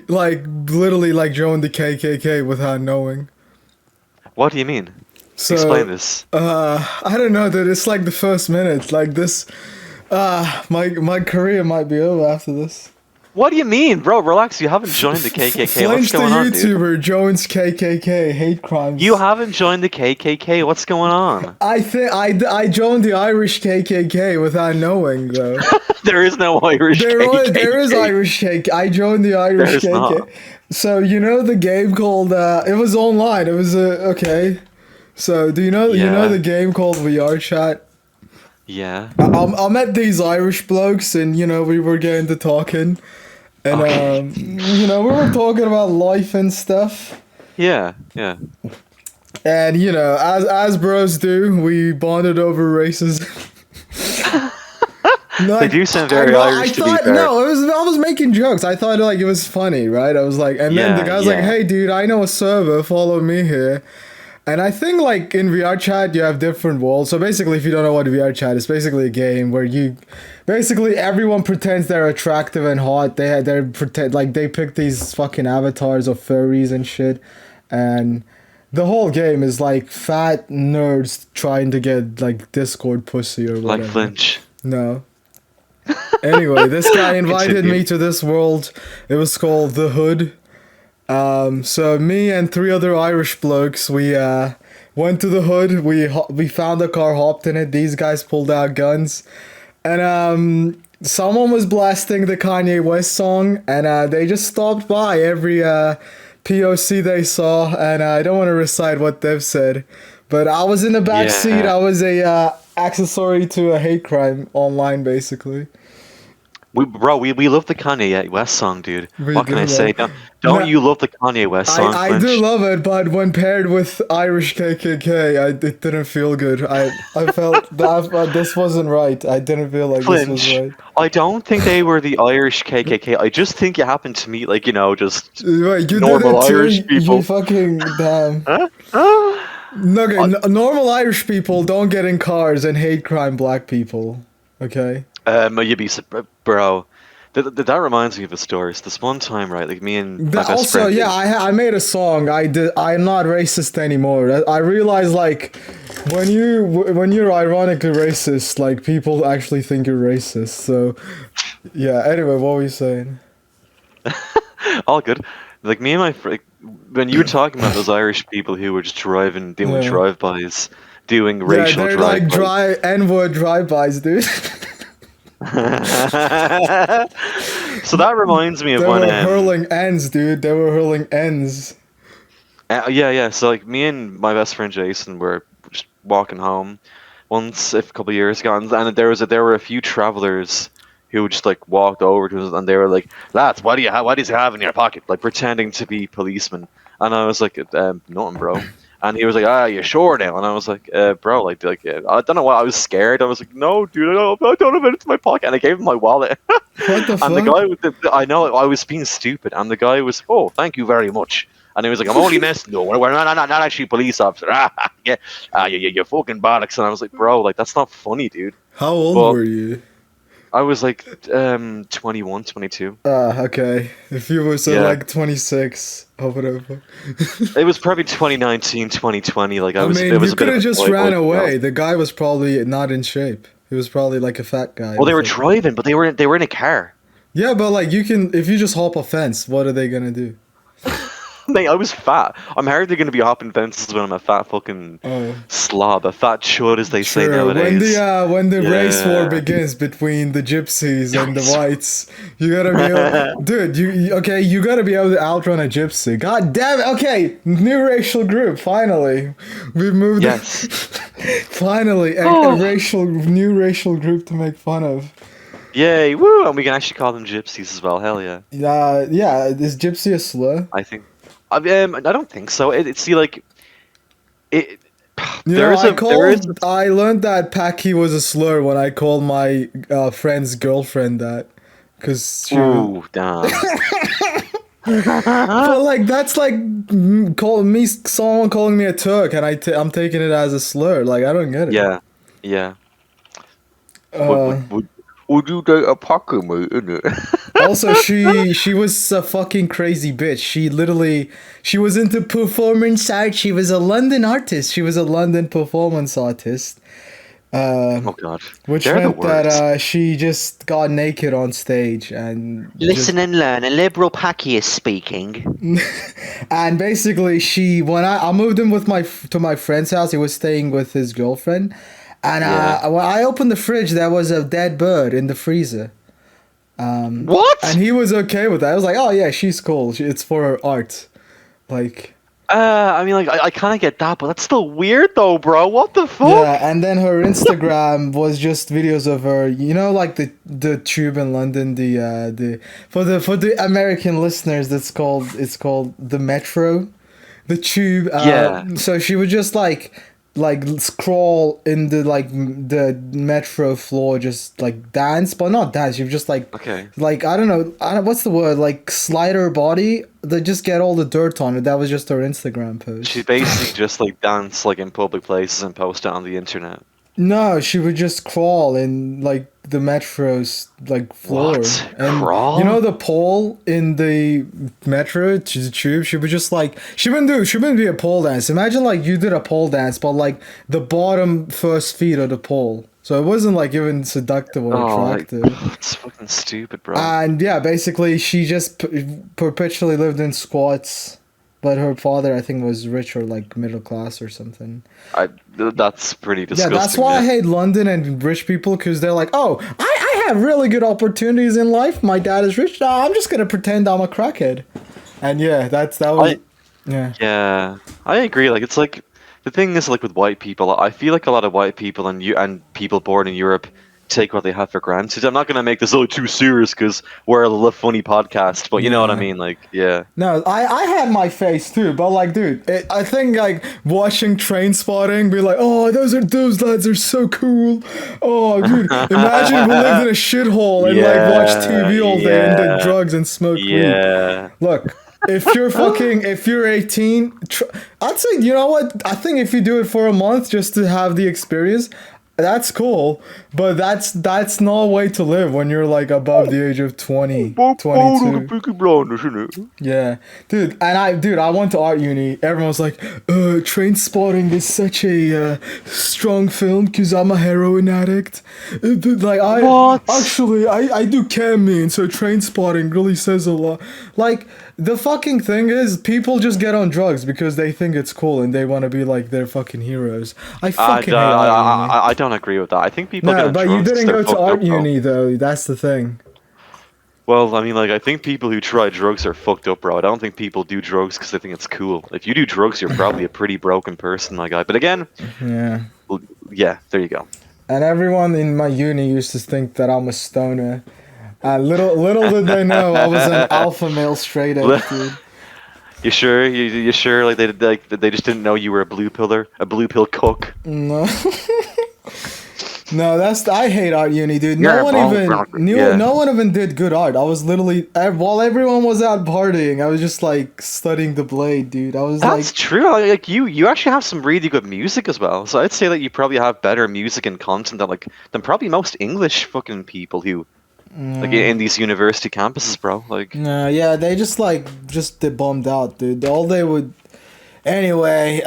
literally like joined the KKK without knowing. What do you mean? So, Explain this. I don't know, dude. It's like the first minute. Like this, my career might be over after this. What do you mean, bro? Relax. You haven't joined the KKK. Flinch What's the going on, dude? YouTuber joins KKK hate crimes. You haven't joined the KKK. What's going on? I think I joined the Irish KKK without knowing though. There is no Irish KKK. There is Irish KKK. I joined the Irish There is KKK. not. So you know the game called it was online. It was okay. So do you know the game called VR Chat? Yeah. I met these Irish blokes and we were getting to talking. And Okay. we were talking about life and stuff. Yeah. Yeah. And as bros do, we bonded over racism. No, They do sound very Irish, to be fair. No, I was making jokes. I thought like it was funny, right? I was like, and then the guy's like, "Hey, dude, I know a server. Follow me here." And I think like in VR chat you have different walls. So basically, if you don't know what VR chat is, basically a game where basically everyone pretends they're attractive and hot. They pretend like they pick these fucking avatars of furries and shit, and the whole game is like fat nerds trying to get like Discord pussy or whatever. Like Flinch. No. Anyway, this guy invited me to this world. It was called The Hood. So me and 3 other Irish blokes, we went to the hood. We found a car, hopped in it. These guys pulled out guns, and someone was blasting the Kanye West song, and they just stopped by every POC they saw. And I don't want to recite what they've said, but I was in the back seat. I was a accessory to a hate crime online, basically. We love the Kanye West song, dude. What can I say? Don't you love the Kanye West song? I do love it, but when paired with Irish KKK, it didn't feel good. I felt that this wasn't right. I didn't feel like Flinch. This was right. I don't think they were the Irish KKK. I just think you happened to meet just Wait, you normal did it too? Irish people. You fucking damn. Huh? Okay, normal Irish people don't get in cars and hate crime black people. Okay. You'd be bro. That reminds me of a story. It's this one time, right? Like me and my best friend. I made a song. I'm not racist anymore. I realized like when you're ironically racist, like people actually think you're racist. So yeah. Anyway, what were you saying? All good. Like me and my friend, when you were talking about those Irish people who were just doing drive-bys, doing racial they're drive-bys. like N-word drive-bys, dude. So that reminds me of they when were hurling ends, dude. They were hurling ends. yeah. So like me and my best friend Jason were just walking home once a couple of years ago, and there were a few travelers who just like walked over to us, and they were like, "Lads, what do you have in your pocket?" Like pretending to be policemen, and I was like, "Nothing, bro." And he was like, you sure now? And I was like, bro, I don't know why. I was scared. I was like, no, dude, I don't have it in my pocket. And I gave him my wallet. What the fuck? And the guy, I know, I was being stupid. And the guy was, oh, thank you very much. And he was like, I'm only messing. No, we're not actually police officer. You fucking bollocks. And I was like, bro, like, that's not funny, dude. How old were you? I was like 21, 22. Okay. If you were like 26 or whatever. It was probably 2019, 2020. Like I mean, it was you could have just ran away. The guy was probably not in shape. He was probably like a fat guy. Well, they were driving, but they were in a car. Yeah, but like if you just hop a fence, what are they gonna do? Mate, I was fat. I'm hardly going to be hopping fences when I'm a fat fucking slob, a fat chud, as they say nowadays. When the race war begins between the gypsies and the whites, you gotta be able, dude. You gotta be able to outrun a gypsy. God damn it! Okay, new racial group. Finally, we've moved. Yes. Finally, a new racial group to make fun of. Yay! Woo! And we can actually call them gypsies as well. Hell yeah. Yeah. Is gypsy a slur? I think. I don't think so. I learned that Paki was a slur when I called my friend's girlfriend that, because she. Ooh, damn. But like that's like someone calling me a Turk, and I'm taking it as a slur. Like I don't get it. Yeah. Would you date a pocket mate, innit? Also, she was a fucking crazy bitch. She was into performance art. She was a London artist. She was a London performance artist. Oh god, Which they're the meant that worst. she just got naked on stage and Listen and learn. A liberal halkias speaking. and basically when I moved in with to my friend's house, he was staying with his girlfriend, and Yeah. when I opened the fridge, there was a dead bird in the freezer. What? And he was okay with that. I was like, oh yeah, she's cool. It's for her art. Like, I mean, like, I kind of get that, but that's still weird, though, bro. What the fuck? yeah, and then her Instagram was just videos of her, like the tube in London, the for the American listeners, it's called the metro, the tube. Yeah. So she would just like scroll in the metro floor, just like dance, but not dance. You just Okay. like I don't know, what's the word, like slide her body. They just get all the dirt on it. That was just her Instagram post. She basically just like dance like in public places and post it on the internet. No, she would just crawl in like the metro's like floor. What? And Crawl? you know the pole in the metro, the tube. She would just like she wouldn't be a pole dance. Imagine like you did a pole dance, but like the bottom first feet of the pole. So it wasn't like even seductive or attractive. It's fucking stupid, bro. And yeah, basically she just perpetually lived in squats. But her father, I think, was rich or like middle class or something. That's pretty disgusting. Yeah, that's why I hate London and rich people, because they're like, oh, I have really good opportunities in life. My dad is rich. Nah, I'm just gonna pretend I'm a crackhead. And yeah, that was yeah. Yeah, I agree. Like, it's like the thing is, like with white people, I feel like a lot of white people and people born in Europe take what they have for granted. I'm not gonna make this too serious because we're a funny podcast, but you know what I Yeah. mean. Like, yeah. No, I had my face too, but like, dude, I think like watching Train Spotting, be like, oh, those lads are so cool. Oh, dude, imagine we lived in a shithole and like watch TV all day and did drugs and smoke weed. Yeah. Look, if you're 18, I'd say, you know what? I think if you do it for a month just to have the experience, that's cool. But that's no way to live when you're like above the age of 20, 22. Yeah, dude, I went to art uni. Everyone's like, Train Spotting is such a strong film because I'm a heroin addict. Like What? I do ketamine, so Train Spotting really says a lot. Like the fucking thing is, people just get on drugs because they think it's cool and they want to be like their fucking heroes. I fucking hate art uni. I don't agree with that. I think people No, get but drugs you didn't 'cause go they're to fucked art up, bro. uni though. That's the thing. Well, I mean, like, I think people who try drugs are fucked up, bro. I don't think people do drugs because they think it's cool. If you do drugs, you're probably a pretty broken person, my guy. But again, Yeah. well, yeah, there you go. And everyone in my uni used to think that I'm a stoner. Little did they know I was an alpha male straight edge dude. You sure? You sure? Like they just didn't know you were a blue pill cook. No. No, I hate art uni, dude. You're No one wrong, even bro. knew. Yeah. No one even did good art. I was literally while everyone was out partying, I was just like studying the blade, dude. I was That's like, true. Like you actually have some really good music as well. So I'd say that you probably have better music and content than probably most English fucking people who like in these university campuses, bro. Like nah, yeah, they just they bummed out, dude. All they would. Anyway,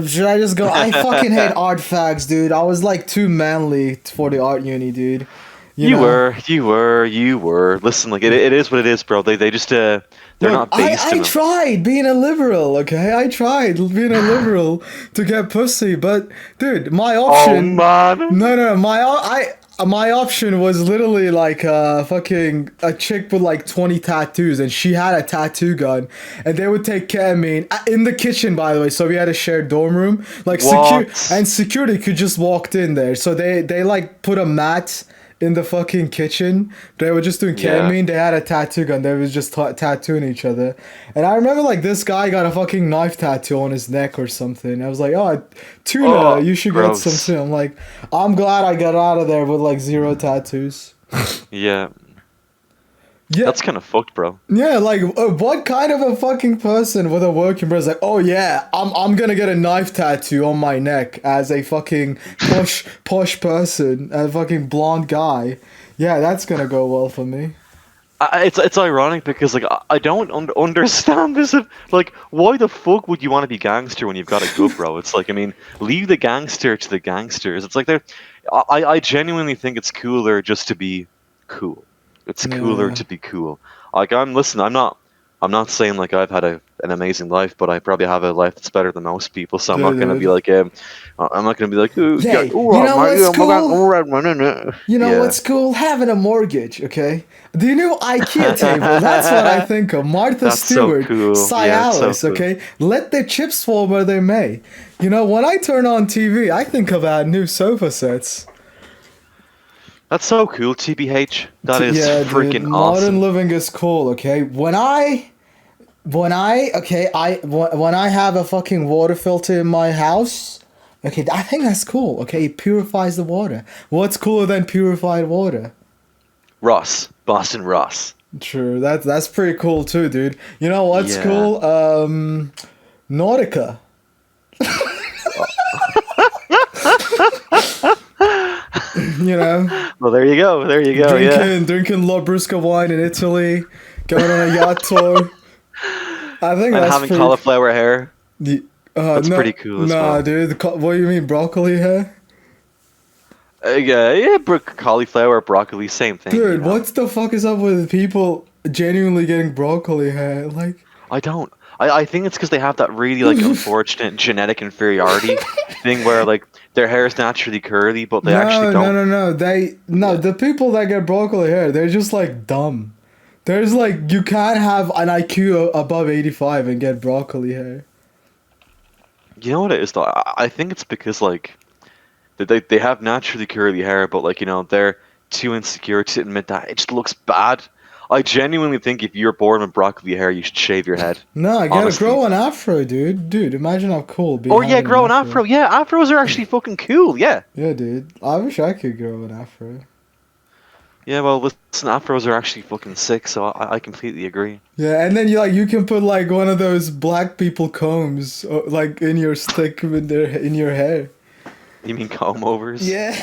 should I just go? I fucking hate art fags, dude. I was like too manly for the art uni, dude. You know? you were. Listen, like it is what it is, bro. They just they're Look, not based I in. tried being a liberal, okay? I tried being a liberal to get pussy, but dude, my Oh option. man. No, my option was literally like fucking a chick with like 20 tattoos, and she had a tattoo gun, and they would take ketamine in the kitchen, by the way. So we had a shared dorm room, like What? security could just walked in there. So they like put a mat in the fucking kitchen. They were just doing Yeah. ketamine. They had a tattoo gun. They was just tattooing each other. And I remember like this guy got a fucking knife tattoo on his neck or something. I was like, oh, Tuna, Oh, you should gross. get some too. I'm like, I'm glad I got out of there with like 0 tattoos. Yeah. Yeah, That's kind of fucked, bro. yeah. Like, what kind of a fucking person with a working brain is like, oh yeah, I'm gonna get a knife tattoo on my neck as a fucking posh person, a fucking blonde guy. Yeah, that's gonna go well for me. It's ironic because like I don't understand this. Like, why the fuck would you want to be gangster when you've got a good bro? It's like, I mean, leave the gangster to the gangsters. It's like I genuinely think it's cooler just to be cool. It's cooler Yeah. to be cool. Like I'm not saying like I've had an amazing life, but I probably have a life that's better than most people. So I'm not gonna be Dude. like I'm not gonna be like, "Ooh, yeah, Hey, you know what's cool? You know yeah, what's cool? Having a mortgage, okay? The new IKEA table, that's what I think of. Martha that's so Stewart, cool. Yeah, it's so Cialis, cool. okay? Let the chips fall where they may. You know, when I turn on TV, I think about new sofa sets. That's so cool, TBH. That is Yeah, dude, freaking modern awesome. living is cool, okay? When I have a fucking water filter in my house, okay, I think that's cool, okay? It purifies the water. What's cooler than purified water? Ross, Boston Ross. True, that's pretty cool too, dude. You know what's Yeah. cool? Nautica. You know, Well, there you go. There you go. Yeah. drinking Labrusca wine in Italy, going on a yacht tour. I think And that's having pretty. cauliflower hair. That's No, pretty cool as nah, well. dude. What do you mean, broccoli hair? Yeah, cauliflower, broccoli, same thing. You Dude, know. what the fuck is up with people genuinely getting broccoli hair? Like, I don't. I think it's because they have that really like unfortunate genetic inferiority thing where like their hair is naturally curly, but they actually don't. no. Yeah. The people that get broccoli hair, they're just like dumb. There's like you can't have an IQ above 85 and get broccoli hair. You know what it is though? I think it's because like they have naturally curly hair, but like they're too insecure to admit that it just looks bad. I genuinely think if you're born with broccoli hair, you should shave your head. No, I gotta Honestly. grow an afro, dude. Dude, imagine how cool being Oh yeah, having grow an afro. Yeah, afros are actually fucking cool. Yeah. Yeah, dude. I wish I could grow an afro. Yeah, well, listen, afros are actually fucking sick, so I completely agree. Yeah, and then you can put like one of those black people combs like in your stick in your hair. You mean comb overs? Yeah.